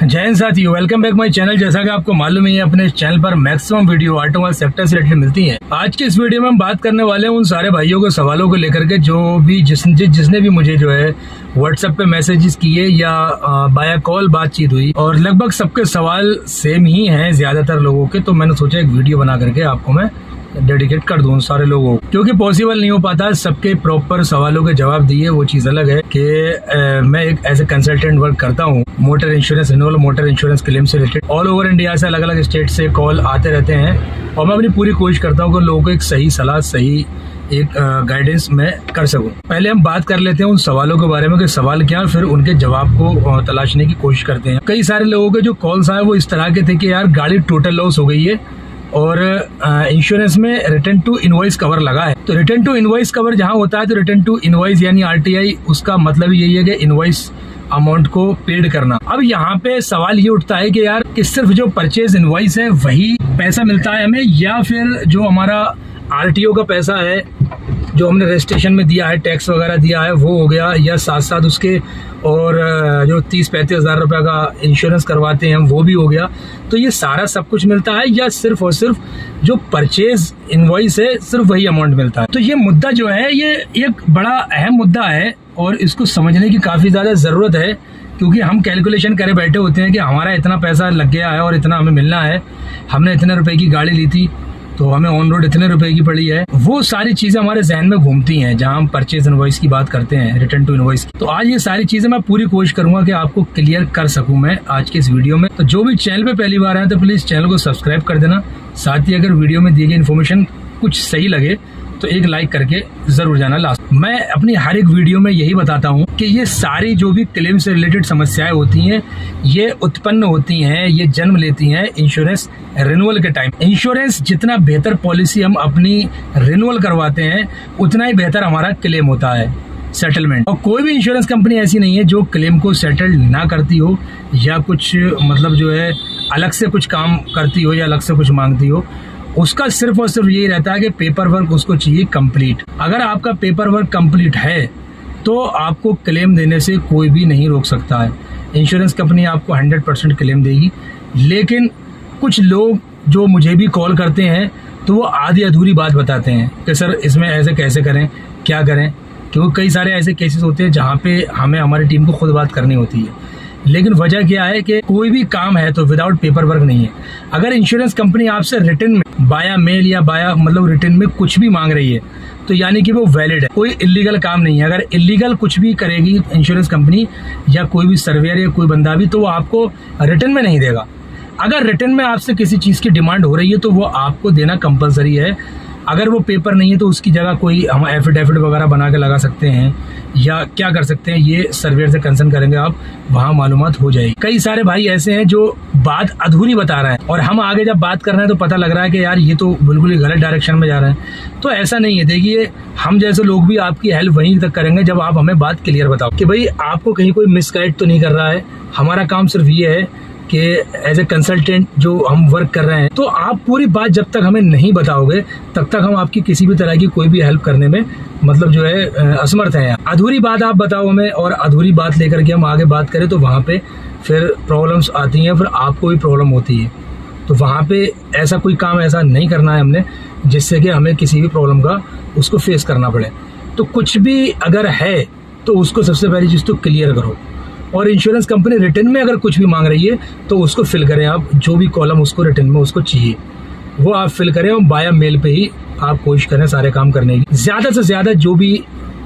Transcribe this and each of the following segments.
जय हिंद साथियों, welcome back my channel. जैसा कि आपको मालूम है, अपने चैनल पर मैक्सिमम वीडियो ऑटोमोबाइल सेक्टर से रिलेटेड मिलती हैं। आज के इस वीडियो में हम बात करने वाले हैं उन सारे भाइयों के सवालों को लेकर के जो भी जिसने भी मुझे जो है व्हाट्सएप पे मैसेजेस किए या बाया कॉल बातचीत हुई, और लगभग सबके सवाल सेम ही हैं ज्यादातर लोगों के। तो मैंने सोचा एक वीडियो बना करके आपको मैं डेडिकेट कर दूं सारे लोगों को, क्योंकि पॉसिबल नहीं हो पाता सबके प्रॉपर सवालों के जवाब दिए। वो चीज अलग है कि मैं एक ऐसे कंसल्टेंट वर्क करता हूं motor insurance renewal, motor insurance claim से रिलेटेड। ऑल ओवर इंडिया से अलग अलग स्टेट से कॉल आते रहते हैं और मैं अपनी पूरी कोशिश करता हूं कि लोगों को एक सही सलाह, सही एक गाइडेंस मैं कर सकूं। पहले हम बात कर लेते हैं उन सवालों के बारे में कि सवाल क्या, फिर उनके जवाब को तलाशने की कोशिश करते हैं। कई सारे लोगों के जो कॉल्स आए वो इस तरह के थे कि यार गाड़ी टोटल लॉस हो गई है और इंश्योरेंस में रिटर्न टू इनवॉइस कवर लगा है। तो रिटर्न टू इनवॉइस कवर जहां होता है तो रिटर्न टू इनवॉइस यानी आरटीआई, उसका मतलब यही है कि इनवॉइस अमाउंट को पेड करना। अब यहाँ पे सवाल ये उठता है कि यार कि सिर्फ जो परचेज इनवॉइस है वही पैसा मिलता है हमें, या फिर जो हमारा आरटीओ का पैसा है जो हमने रजिस्ट्रेशन में दिया है, टैक्स वगैरह दिया है, वो हो गया, या साथ साथ उसके और जो 30-35 हजार रुपए का इंश्योरेंस करवाते हैं वो भी हो गया। तो ये सारा सब कुछ मिलता है या सिर्फ और सिर्फ जो परचेज इनवॉइस है सिर्फ वही अमाउंट मिलता है? तो ये मुद्दा जो है ये एक बड़ा अहम मुद्दा है और इसको समझने की काफी ज्यादा जरूरत है, क्योंकि हम कैलकुलेशन करे बैठे होते हैं कि हमारा इतना पैसा लग गया है और इतना हमें मिलना है, हमने इतने रुपए की गाड़ी ली थी तो हमें ऑन रोड इतने रुपए की पड़ी है। वो सारी चीजें हमारे जहन में घूमती हैं जहां हम परचेज इनवॉइस की बात करते हैं, रिटर्न टू इनवॉइस की। तो आज ये सारी चीजें मैं पूरी कोशिश करूंगा कि आपको क्लियर कर सकूं मैं आज के इस वीडियो में। तो जो भी चैनल पे पहली बार आए तो प्लीज चैनल को सब्सक्राइब कर देना। साथ ही अगर वीडियो में दी गई इन्फॉर्मेशन कुछ सही लगे तो एक लाइक करके जरूर जाना। लास्ट मैं अपनी हर एक वीडियो में यही बताता हूँ कि ये सारी जो भी क्लेम से रिलेटेड समस्याएं होती हैं ये उत्पन्न होती हैं, ये जन्म लेती हैं इंश्योरेंस रिन्यूअल के टाइम। इंश्योरेंस जितना बेहतर पॉलिसी हम अपनी रिन्यूअल करवाते हैं उतना ही बेहतर हमारा क्लेम होता है, सेटलमेंट। और कोई भी इंश्योरेंस कंपनी ऐसी नहीं है जो क्लेम को सेटल ना करती हो या कुछ मतलब जो है अलग से कुछ काम करती हो या अलग से कुछ मांगती हो। उसका सिर्फ और सिर्फ यही रहता है कि पेपर वर्क उसको चाहिए कंप्लीट। अगर आपका पेपर वर्क कंप्लीट है तो आपको क्लेम देने से कोई भी नहीं रोक सकता है। इंश्योरेंस कंपनी आपको 100% क्लेम देगी। लेकिन कुछ लोग जो मुझे भी कॉल करते हैं तो वो आधी अधूरी बात बताते हैं कि सर इसमें ऐसे कैसे करें, क्या करें, क्योंकि कई सारे ऐसे केसेस होते हैं जहाँ पे हमें हमारी टीम को खुद बात करनी होती है। लेकिन वजह क्या है कि कोई भी काम है तो विदाउट पेपर वर्क नहीं है। अगर इंश्योरेंस कंपनी आपसे रिटर्न में बाया मेल या बाया मतलब रिटर्न में कुछ भी मांग रही है तो यानी कि वो वैलिड है, कोई इलीगल काम नहीं है। अगर इलीगल कुछ भी करेगी इंश्योरेंस कंपनी या कोई भी सर्वेयर या कोई बंदा भी, तो वो आपको रिटर्न में नहीं देगा। अगर रिटर्न में आपसे किसी चीज की डिमांड हो रही है तो वो आपको देना कंपलसरी है। अगर वो पेपर नहीं है तो उसकी जगह कोई हम एफिडेविट वगैरह बना के लगा सकते हैं या क्या कर सकते हैं, ये सर्वेयर से कंसर्न करेंगे आप, वहां मालूमात हो जाएगी। कई सारे भाई ऐसे हैं जो बात अधूरी बता रहे हैं और हम आगे जब बात कर रहे हैं तो पता लग रहा है कि यार ये तो बिल्कुल ही गलत डायरेक्शन में जा रहे हैं। तो ऐसा नहीं है। देखिए, हम जैसे लोग भी आपकी हेल्प वहीं तक करेंगे जब आप हमें बात क्लियर बताओ कि भाई आपको कहीं कोई मिसगाइड तो नहीं कर रहा है। हमारा काम सिर्फ ये है कि एज ए कंसल्टेंट जो हम वर्क कर रहे हैं, तो आप पूरी बात जब तक हमें नहीं बताओगे तब तक हम आपकी किसी भी तरह की कोई भी हेल्प करने में मतलब जो है असमर्थ हैं। अधूरी बात आप बताओ हमें और अधूरी बात लेकर के हम आगे बात करें तो वहां पे फिर प्रॉब्लम्स आती हैं, फिर आपको भी प्रॉब्लम होती है। तो वहां पे ऐसा कोई काम ऐसा नहीं करना है हमने जिससे कि हमें किसी भी प्रॉब्लम का उसको फेस करना पड़े। तो कुछ भी अगर है तो उसको सबसे पहली चीज तो क्लियर करो। और इंश्योरेंस कंपनी रिटर्न में अगर कुछ भी मांग रही है तो उसको फिल करें आप, जो भी कॉलम उसको रिटर्न में उसको चाहिए वो आप फिल करें और बाया मेल पे ही आप कोशिश करें सारे काम करने की। ज्यादा से ज्यादा जो भी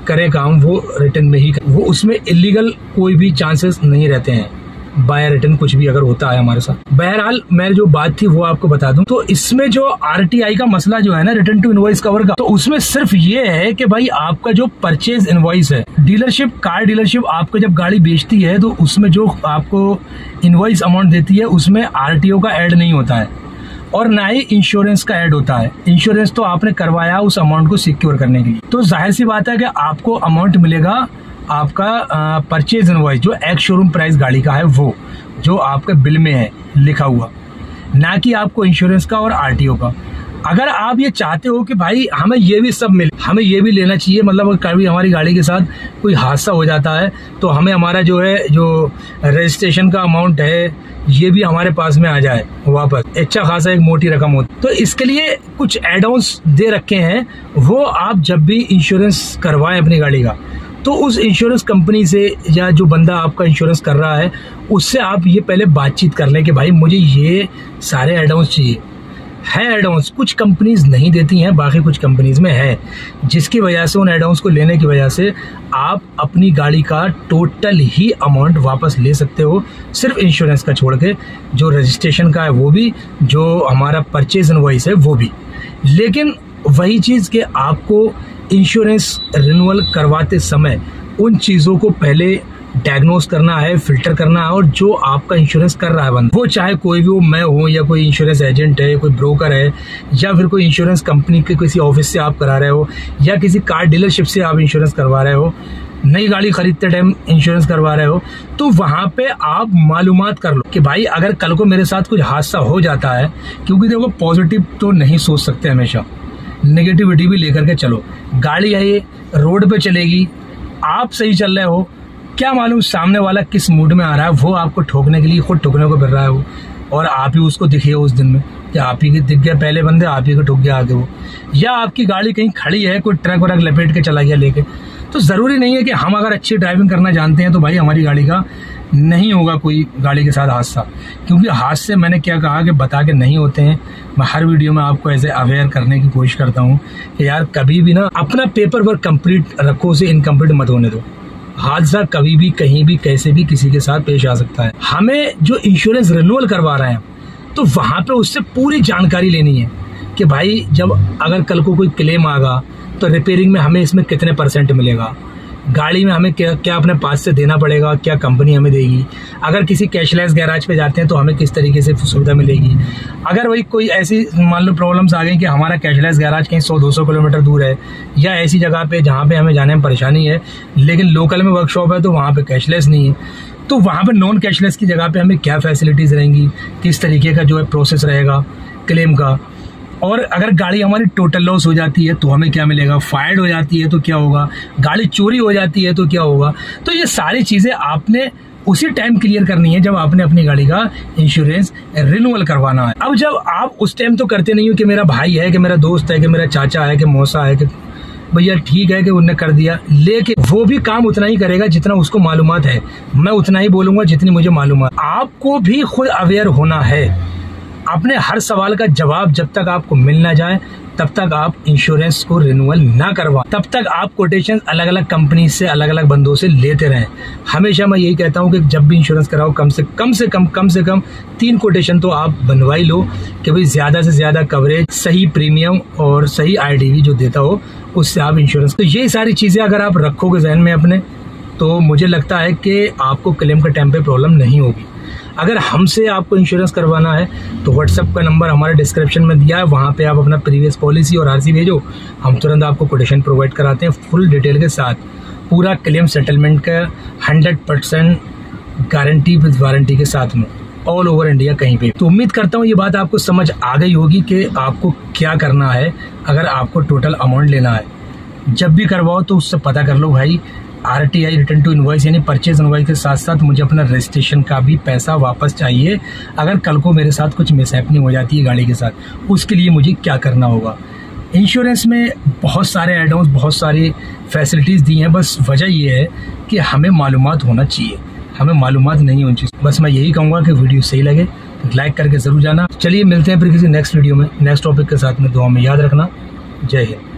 करें काम वो रिटर्न में ही करें। वो उसमें इलीगल कोई भी चांसेस नहीं रहते हैं बाय रिटर्न कुछ भी अगर होता है हमारे साथ। बहरहाल मैं जो बात थी वो आपको बता दूं। तो इसमें जो आरटीआई का मसला जो है ना, रिटर्न टू इनवॉइस कवर का, तो उसमें सिर्फ ये है कि भाई आपका जो परचेज इनवॉइस है, डीलरशिप कार डीलरशिप आपको जब गाड़ी बेचती है तो उसमें जो आपको इनवॉइस अमाउंट देती है उसमें आरटीओ का ऐड नहीं होता है और ना ही इंश्योरेंस का ऐड होता है। इंश्योरेंस तो आपने करवाया उस अमाउंट को सिक्योर करने के लिए। तो जाहिर सी बात है कि आपको अमाउंट मिलेगा आपका परचेज इनवॉइस जो एक्स शोरूम प्राइस गाड़ी का है वो जो आपके बिल में है लिखा हुआ, ना कि आपको इंश्योरेंस का और आरटीओ का। अगर आप ये चाहते हो कि भाई हमें ये भी सब मिले, हमें ये भी लेना चाहिए, मतलब कभी हमारी गाड़ी के साथ कोई हादसा हो जाता है तो हमें हमारा जो रजिस्ट्रेशन का अमाउंट है ये भी हमारे पास में आ जाए वापस, अच्छा खासा एक मोटी रकम होती, तो इसके लिए कुछ एड ऑन्स दे रखे हैं। वो आप जब भी इंश्योरेंस करवाएं अपनी गाड़ी का, तो उस इंश्योरेंस कंपनी से या जो बंदा आपका इंश्योरेंस कर रहा है उससे आप ये पहले बातचीत कर लें कि भाई मुझे ये सारे एड ऑन्स चाहिए। है एड ऑन्स, कुछ कंपनीज नहीं देती हैं, बाकी कुछ कंपनीज में है, जिसकी वजह से उन एड ऑन्स को लेने की वजह से आप अपनी गाड़ी का टोटल ही अमाउंट वापस ले सकते हो, सिर्फ इंश्योरेंस का छोड़ के। जो रजिस्ट्रेशन का है वो भी, जो हमारा परचेज इनवॉइस है वो भी। लेकिन वही चीज़ कि आपको इंश्योरेंस रिन्यूअल करवाते समय उन चीज़ों को पहले डायग्नोस करना है, फिल्टर करना है, और जो आपका इंश्योरेंस कर रहा है बंदा, वो चाहे कोई भी हो, मैं हूँ या कोई इंश्योरेंस एजेंट है, कोई ब्रोकर है, या फिर कोई इंश्योरेंस कंपनी के किसी ऑफिस से आप करा रहे हो, या किसी कार डीलरशिप से आप इंश्योरेंस करवा रहे हो, नई गाड़ी खरीदते टाइम इंश्योरेंस करवा रहे हो, तो वहां पे आप मालूमात कर लो कि भाई अगर कल को मेरे साथ कुछ हादसा हो जाता है, क्योंकि देखो पॉजिटिव तो नहीं सोच सकते, हमेशा नेगेटिविटी भी लेकर के चलो। गाड़ी है ये, रोड पे चलेगी, आप सही चल रहे हो, क्या मालूम सामने वाला किस मूड में आ रहा है, वो आपको ठोकने के लिए खुद ठोकने को मिल रहा है वो, और आप ही उसको दिखे उस दिन में कि आप ही के दिख गया पहले बंदे, आप ही को ठोक गया आगे वो, या आपकी गाड़ी कहीं खड़ी है, कोई ट्रक वरक लपेट के चला गया लेके। तो जरूरी नहीं है कि हम अगर अच्छी ड्राइविंग करना जानते हैं तो भाई हमारी गाड़ी का नहीं होगा कोई गाड़ी के साथ हादसा, क्योंकि हादसे मैंने क्या कहा कि बता के नहीं होते हैं। मैं हर वीडियो में आपको ऐसे अवेयर करने की कोशिश करता हूँ कि यार कभी भी ना अपना पेपर वर्क कंप्लीट रखो, उसे इनकम्प्लीट मत होने दो। हादसा कभी भी कहीं भी कैसे भी किसी के साथ पेश आ सकता है। हमें जो इंश्योरेंस रिन्यूअल करवा रहे हैं तो वहां पे उससे पूरी जानकारी लेनी है कि भाई जब अगर कल को कोई क्लेम आगा तो रिपेयरिंग में हमें इसमें कितने % मिलेगा, गाड़ी में हमें क्या अपने पास से देना पड़ेगा, क्या कंपनी हमें देगी, अगर किसी कैशलेस गैराज पे जाते हैं तो हमें किस तरीके से सुविधा मिलेगी, अगर वही कोई ऐसी मान लो प्रॉब्लम्स आ गई कि हमारा कैशलेस गैराज कहीं 100-200 किलोमीटर दूर है, या ऐसी जगह पे जहाँ पे हमें जाने में परेशानी है लेकिन लोकल में वर्कशॉप है तो वहाँ पे कैशलेस नहीं है, तो वहाँ पे नॉन कैशलेस की जगह पे हमें क्या फैसिलिटीज रहेंगी, किस तरीके का जो है प्रोसेस रहेगा क्लेम का, और अगर गाड़ी हमारी टोटल लॉस हो जाती है तो हमें क्या मिलेगा, फायर्ड हो जाती है तो क्या होगा, गाड़ी चोरी हो जाती है तो क्या होगा। तो ये सारी चीजें आपने उसी टाइम क्लियर करनी है जब आपने अपनी गाड़ी का इंश्योरेंस रिन्यूअल करवाना है। अब जब आप उस टाइम तो करते नहीं हो कि मेरा भाई है, कि मेरा दोस्त है, कि मेरा चाचा है, कि मौसा है, कि भैया ठीक है कि उनने कर दिया, लेकिन वो भी काम उतना ही करेगा जितना उसको मालूमात है, मैं उतना ही बोलूंगा जितनी मुझे मालूमात। आपको भी खुद अवेयर होना है। अपने हर सवाल का जवाब जब तक आपको मिल ना जाए तब तक आप इंश्योरेंस को रिन्यूअल ना करवा, तब तक आप कोटेशन अलग अलग कंपनी से अलग अलग बंदों से लेते रहें। हमेशा मैं यही कहता हूं कि जब भी इंश्योरेंस कराओ कम से कम 3 कोटेशन तो आप बनवाई लो कि भाई ज्यादा से ज्यादा कवरेज, सही प्रीमियम और सही IDV जो देता हो उससे आप इंश्योरेंस। तो ये सारी चीजें अगर आप रखोगे जहन में अपने, तो मुझे लगता है कि आपको क्लेम के टाइम पे प्रॉब्लम नहीं होगी। अगर हमसे आपको इंश्योरेंस करवाना है तो व्हाट्सएप का नंबर हमारे डिस्क्रिप्शन में दिया है, वहाँ पे आप अपना प्रीवियस पॉलिसी और RC भेजो, हम तुरंत आपको कोटेशन प्रोवाइड कराते हैं फुल डिटेल के साथ, पूरा क्लेम सेटलमेंट का 100% गारंटी विद वारंटी के साथ में, ऑल ओवर इंडिया कहीं पे। तो उम्मीद करता हूँ ये बात आपको समझ आ गई होगी कि आपको क्या करना है अगर आपको टोटल अमाउंट लेना है। जब भी करवाओ तो उससे पता कर लो भाई RTI रिटर्न टू इनवॉइस यानी परचेज इनवॉइस के साथ साथ मुझे अपना रजिस्ट्रेशन का भी पैसा वापस चाहिए। अगर कल को मेरे साथ कुछ मिसहैपनिंग हो जाती है गाड़ी के साथ, उसके लिए मुझे क्या करना होगा। इंश्योरेंस में बहुत सारे एड ऑन्स, बहुत सारी फैसिलिटीज दी हैं, बस वजह ये है कि हमें मालूमात होना चाहिए, हमें मालूमात नहीं होनी चाहिए। बस मैं यही कहूँगा कि वीडियो सही लगे तो लाइक करके जरूर जाना। चलिए मिलते हैं फिर किसी नेक्स्ट वीडियो में नेक्स्ट टॉपिक के साथ में। दुआ में याद रखना। जय हिंद।